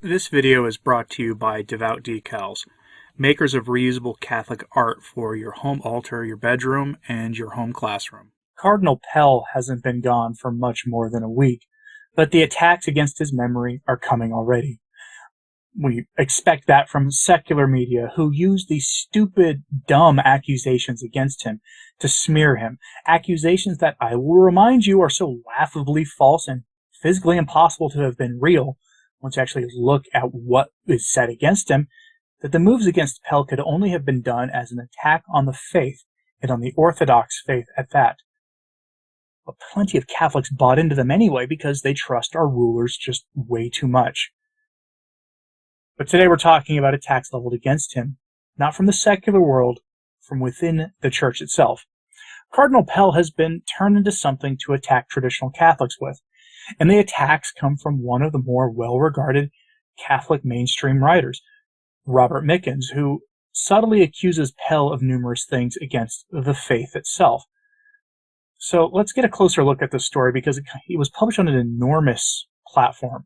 This video is brought to you by Devout Decals, makers of reusable Catholic art for your home altar, your bedroom, and your home classroom. Cardinal Pell hasn't been gone for much more than a week, but the attacks against his memory are coming already. We expect that from secular media who use these stupid, dumb accusations against him to smear him. Accusations that, I will remind you, are so laughably false and physically impossible to have been real once you actually look at what is said against him, that the moves against Pell could only have been done as an attack on the faith, and on the Orthodox faith at that. But plenty of Catholics bought into them anyway because they trust our rulers just way too much. But today we're talking about attacks leveled against him, not from the secular world, from within the Church itself. Cardinal Pell has been turned into something to attack traditional Catholics with, and the attacks come from one of the more well-regarded Catholic mainstream writers, Robert Mickens, who subtly accuses Pell of numerous things against the faith itself. So let's get a closer look at this story because it was published on an enormous platform.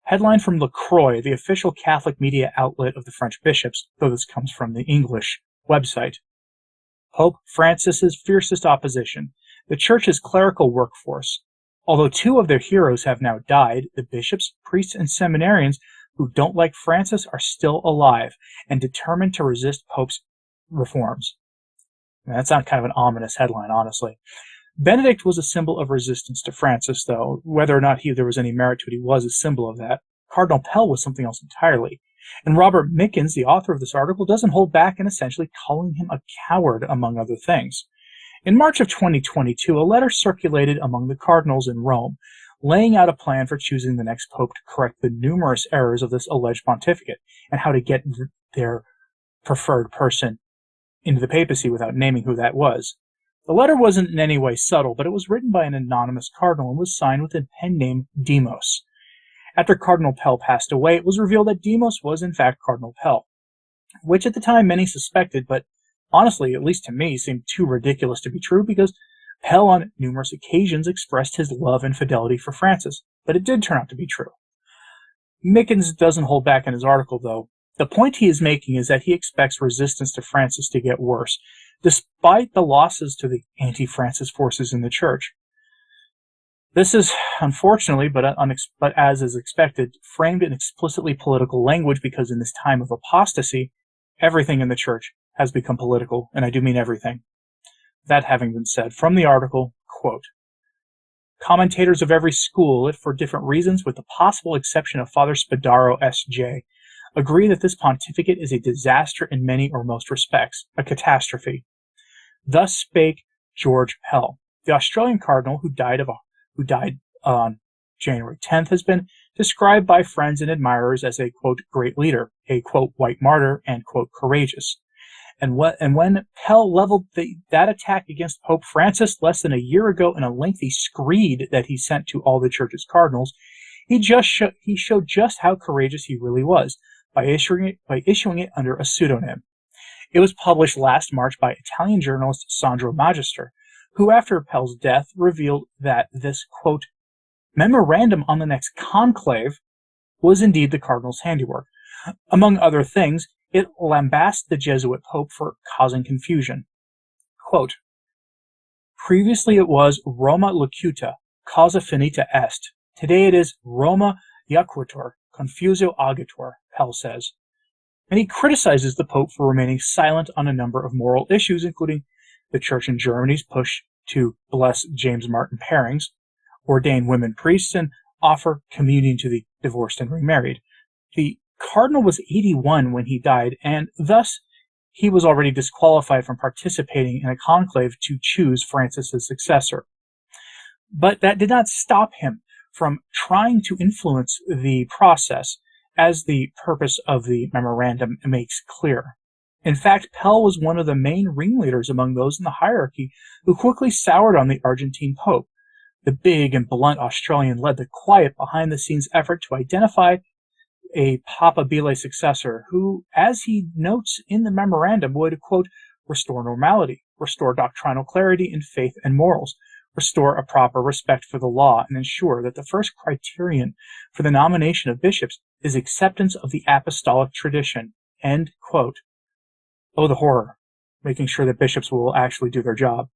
Headline from La Croix, the official Catholic media outlet of the French bishops, though this comes from the English website. Pope Francis's fiercest opposition, the Church's clerical workforce. Although two of their heroes have now died, the bishops, priests, and seminarians who don't like Francis are still alive and determined to resist Pope's reforms. Now, that sounds kind of an ominous headline, honestly. Benedict was a symbol of resistance to Francis, though. Whether or not there was any merit to it, he was a symbol of that. Cardinal Pell was something else entirely. And Robert Mickens, the author of this article, doesn't hold back in essentially calling him a coward, among other things. In March of 2022, a letter circulated among the cardinals in Rome, laying out a plan for choosing the next pope to correct the numerous errors of this alleged pontificate, and how to get their preferred person into the papacy without naming who that was. The letter wasn't in any way subtle, but it was written by an anonymous cardinal and was signed with the pen name Demos. After Cardinal Pell passed away, it was revealed that Demos was in fact Cardinal Pell, which at the time many suspected, but honestly, at least to me, seemed too ridiculous to be true because Pell on numerous occasions expressed his love and fidelity for Francis, but it did turn out to be true. Mickens doesn't hold back in his article, though. The point he is making is that he expects resistance to Francis to get worse, despite the losses to the anti-Francis forces in the Church. This is, unfortunately, but as is expected, framed in explicitly political language because in this time of apostasy, everything in the Church has become political, and I do mean everything. That having been said, from the article, quote, commentators of every school, if for different reasons, with the possible exception of Father Spadaro S.J., agree that this pontificate is a disaster in many or most respects, a catastrophe. Thus spake George Pell. The Australian cardinal who died on January 10th has been described by friends and admirers as a, quote, great leader, a, quote, white martyr, and, quote, courageous. And when Pell leveled that attack against Pope Francis less than a year ago in a lengthy screed that he sent to all the Church's cardinals, he showed just how courageous he really was by issuing it under a pseudonym. It was published last March by Italian journalist Sandro Magister, who after Pell's death revealed that this, quote, memorandum on the next conclave was indeed the cardinal's handiwork. Among other things, it lambasted the Jesuit pope for causing confusion. Quote, previously it was Roma locuta, causa finita est. Today it is Roma iaquitur, confusio agitur, Pell says. And he criticizes the pope for remaining silent on a number of moral issues, including the Church in Germany's push to bless James Martin pairings, ordain women priests, and offer communion to the divorced and remarried. The cardinal was 81 when he died, and thus he was already disqualified from participating in a conclave to choose Francis's successor. But that did not stop him from trying to influence the process, as the purpose of the memorandum makes clear. In fact, Pell was one of the main ringleaders among those in the hierarchy who quickly soured on the Argentine Pope. The big and blunt Australian led the quiet behind-the-scenes effort to identify a papabile successor who, as he notes in the memorandum, would, quote, restore normality, restore doctrinal clarity in faith and morals, restore a proper respect for the law, and ensure that the first criterion for the nomination of bishops is acceptance of the apostolic tradition. End quote. Oh, the horror. Making sure that bishops will actually do their job.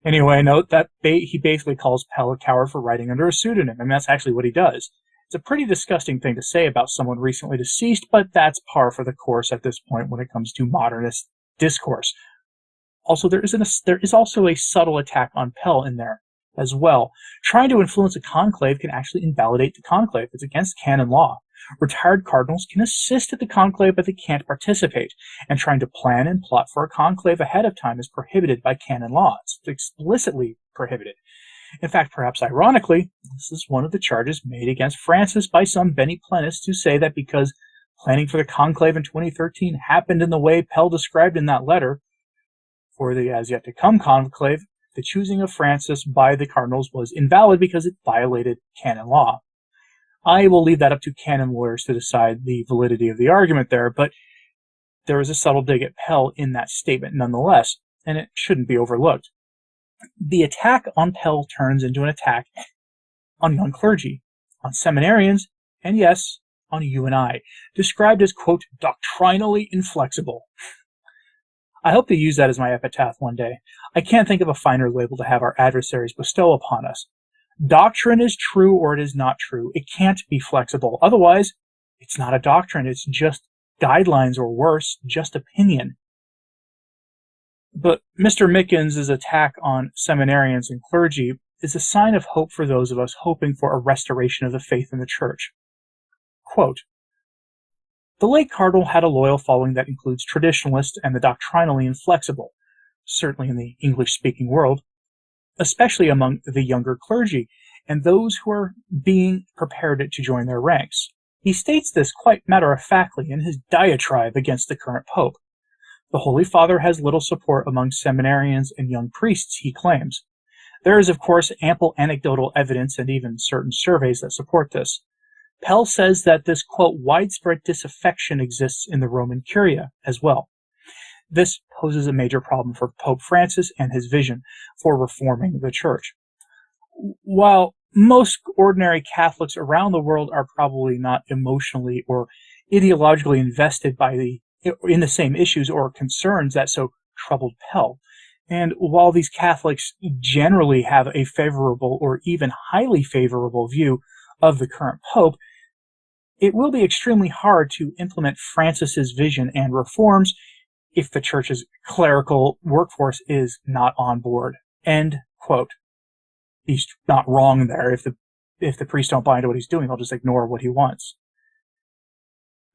Anyway, note that he basically calls Pell a coward for writing under a pseudonym. I mean, that's actually what he does. It's a pretty disgusting thing to say about someone recently deceased, but that's par for the course at this point when it comes to modernist discourse. Also, there is also a subtle attack on Pell in there as well. Trying to influence a conclave can actually invalidate the conclave. It's against canon law. Retired cardinals can assist at the conclave, but they can't participate. And trying to plan and plot for a conclave ahead of time is prohibited by canon law. It's explicitly prohibited. In fact, perhaps ironically, this is one of the charges made against Francis by some Beniplenists who say that because planning for the conclave in 2013 happened in the way Pell described in that letter, for the as-yet-to-come conclave, the choosing of Francis by the cardinals was invalid because it violated canon law. I will leave that up to canon lawyers to decide the validity of the argument there, but there is a subtle dig at Pell in that statement nonetheless, and it shouldn't be overlooked. The attack on Pell turns into an attack on young clergy, on seminarians, and yes, on you and I, described as, quote, doctrinally inflexible. I hope to use that as my epitaph one day. I can't think of a finer label to have our adversaries bestow upon us. Doctrine is true or it is not true. It can't be flexible. Otherwise, it's not a doctrine. It's just guidelines, or worse, just opinion. But Mr. Mickens' attack on seminarians and clergy is a sign of hope for those of us hoping for a restoration of the faith in the Church. Quote, the late cardinal had a loyal following that includes traditionalists and the doctrinally inflexible, certainly in the English-speaking world, especially among the younger clergy and those who are being prepared to join their ranks. He states this quite matter-of-factly in his diatribe against the current pope. The Holy Father has little support among seminarians and young priests, he claims. There is, of course, ample anecdotal evidence and even certain surveys that support this. Pell says that this, quote, widespread disaffection exists in the Roman Curia as well. This poses a major problem for Pope Francis and his vision for reforming the Church. While most ordinary Catholics around the world are probably not emotionally or ideologically invested in the same issues or concerns that so troubled Pell, and while these Catholics generally have a favorable or even highly favorable view of the current Pope, it will be extremely hard to implement Francis's vision and reforms if the Church's clerical workforce is not on board. End quote. He's not wrong there. If the priests don't buy into what he's doing, they'll just ignore what he wants.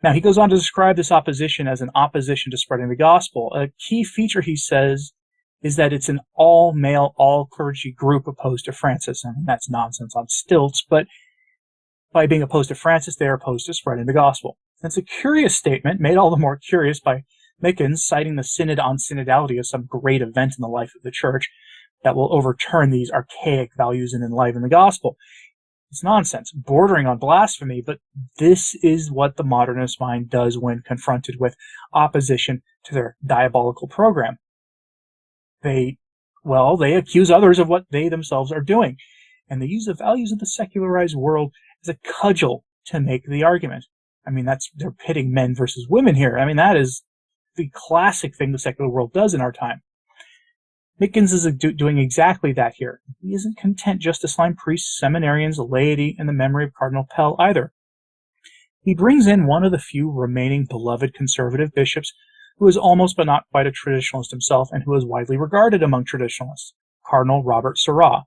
Now, he goes on to describe this opposition as an opposition to spreading the gospel. A key feature, he says, is that it's an all-male, all-clergy group opposed to Francis. I mean, that's nonsense on stilts, but by being opposed to Francis, they are opposed to spreading the gospel. It's a curious statement, made all the more curious by Mickens citing the Synod on Synodality as some great event in the life of the Church that will overturn these archaic values and enliven the gospel. It's nonsense, bordering on blasphemy, but this is what the modernist mind does when confronted with opposition to their diabolical program. They accuse others of what they themselves are doing, and they use the values of the secularized world as a cudgel to make the argument. I mean, they're pitting men versus women here. I mean, that is the classic thing the secular world does in our time. Mickens is doing exactly that here. He isn't content just to slime priests, seminarians, laity, and the memory of Cardinal Pell either. He brings in one of the few remaining beloved conservative bishops who is almost but not quite a traditionalist himself and who is widely regarded among traditionalists, Cardinal Robert Sarah.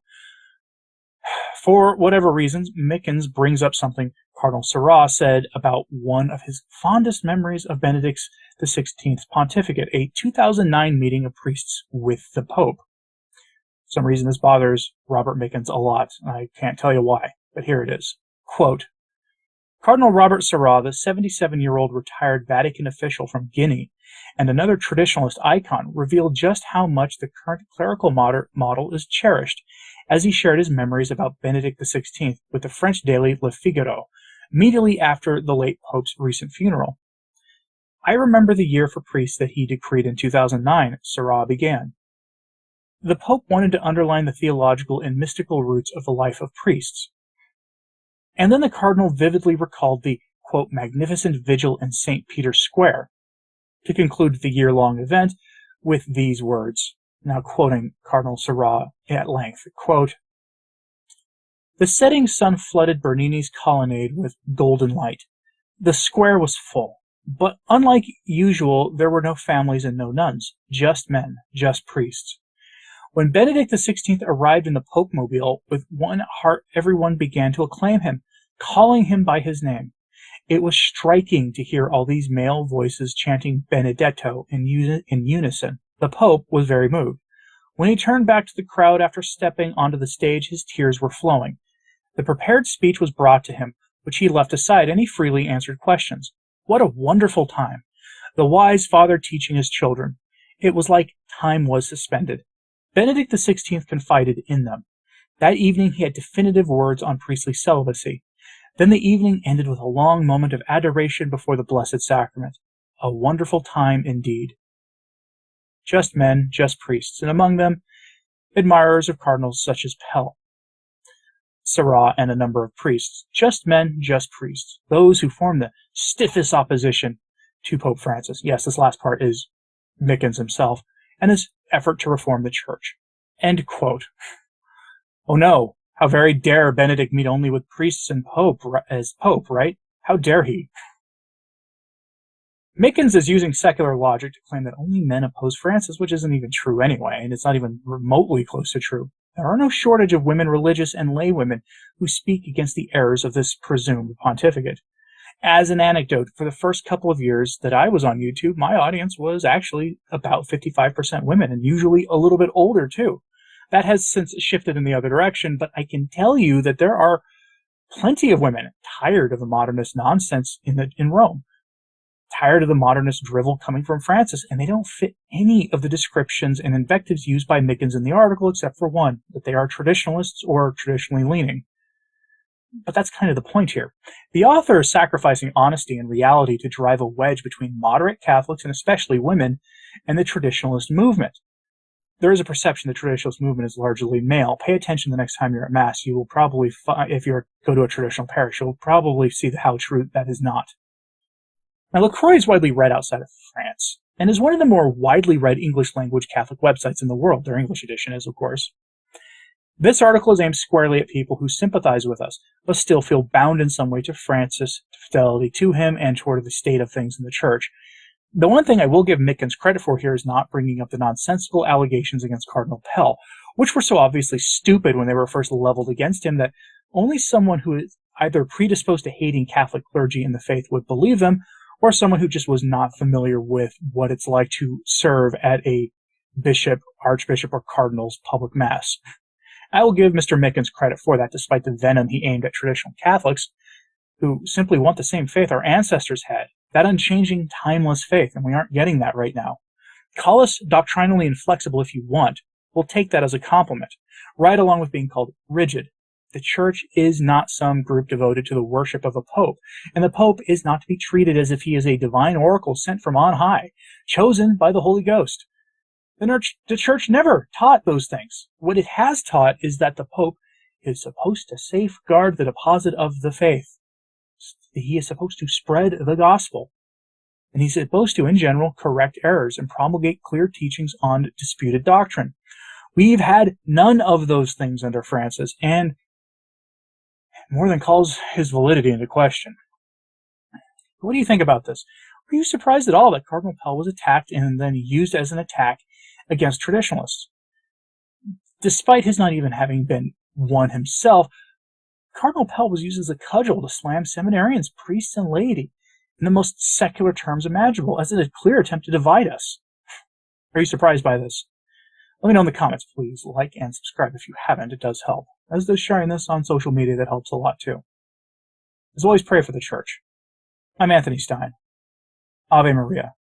For whatever reasons, Mickens brings up something Cardinal Sarah said about one of his fondest memories of Benedict XVI's pontificate, a 2009 meeting of priests with the Pope. For some reason, this bothers Robert Mickens a lot. I can't tell you why, but here it is. Quote, Cardinal Robert Sarah, the 77-year-old retired Vatican official from Guinea, and another traditionalist icon, revealed just how much the current clerical model is cherished, as he shared his memories about Benedict XVI with the French daily Le Figaro, immediately after the late Pope's recent funeral. I remember the year for priests that he decreed in 2009, Sarah began. The Pope wanted to underline the theological and mystical roots of the life of priests. And then the cardinal vividly recalled the, quote, magnificent vigil in St. Peter's Square, to conclude the year-long event with these words, now quoting Cardinal Sarah at length, quote, the setting sun flooded Bernini's colonnade with golden light. The square was full, but unlike usual, there were no families and no nuns, just men, just priests. When Benedict XVI arrived in the Pope-mobile, with one heart everyone began to acclaim him, calling him by his name. It was striking to hear all these male voices chanting Benedetto in unison. The Pope was very moved. When he turned back to the crowd after stepping onto the stage, his tears were flowing. The prepared speech was brought to him, which he left aside, and he freely answered questions. What a wonderful time! The wise father teaching his children. It was like time was suspended. Benedict XVI confided in them. That evening he had definitive words on priestly celibacy. Then the evening ended with a long moment of adoration before the Blessed Sacrament. A wonderful time indeed. Just men, just priests, and among them, admirers of cardinals such as Pell, Sarah, and a number of priests. Just men, just priests. Those who form the stiffest opposition to Pope Francis. Yes, this last part is Mickens himself, and his effort to reform the church. End quote. Oh no, how very dare Benedict meet only with priests and Pope as Pope, right? How dare he? Mickens is using secular logic to claim that only men oppose Francis, which isn't even true anyway, and it's not even remotely close to true. There are no shortage of women religious and lay women who speak against the errors of this presumed pontificate. As an anecdote, for the first couple of years that I was on YouTube, my audience was actually about 55% women, and usually a little bit older too. That has since shifted in the other direction, but I can tell you that there are plenty of women tired of the modernist nonsense in Rome, tired of the modernist drivel coming from Francis, and they don't fit any of the descriptions and invectives used by Mickens in the article, except for one, that they are traditionalists or traditionally leaning. But that's kind of the point here. The author is sacrificing honesty and reality to drive a wedge between moderate Catholics, and especially women, and the traditionalist movement. There is a perception the traditionalist movement is largely male. Pay attention the next time you're at Mass. You will probably, if you go to a traditional parish, you'll probably see how true that is not. Now, LaCroix is widely read outside of France, and is one of the more widely read English-language Catholic websites in the world. Their English edition is, of course. This article is aimed squarely at people who sympathize with us, but still feel bound in some way to Francis, to fidelity to him, and toward the state of things in the Church. The one thing I will give Mickens credit for here is not bringing up the nonsensical allegations against Cardinal Pell, which were so obviously stupid when they were first leveled against him that only someone who is either predisposed to hating Catholic clergy and the faith would believe them, or someone who just was not familiar with what it's like to serve at a bishop, archbishop, or cardinal's public mass. I will give Mr. Mickens credit for that, despite the venom he aimed at traditional Catholics, who simply want the same faith our ancestors had, that unchanging, timeless faith, and we aren't getting that right now. Call us doctrinally inflexible if you want. We'll take that as a compliment, right along with being called rigid. The Church is not some group devoted to the worship of a pope, and the pope is not to be treated as if he is a divine oracle sent from on high, chosen by the Holy Ghost. The Church never taught those things. What it has taught is that the pope is supposed to safeguard the deposit of the faith. He is supposed to spread the gospel. And he's supposed to, in general, correct errors and promulgate clear teachings on disputed doctrine. We've had none of those things under Francis, and more than calls his validity into question. What do you think about this? Were you surprised at all that Cardinal Pell was attacked and then used as an attack against traditionalists? Despite his not even having been one himself, Cardinal Pell was used as a cudgel to slam seminarians, priests, and laity in the most secular terms imaginable, as a clear attempt to divide us. Are you surprised by this? Let me know in the comments, please. Like and subscribe if you haven't. It does help. As does sharing this on social media, that helps a lot too. As always, pray for the Church. I'm Anthony Stine. Ave Maria.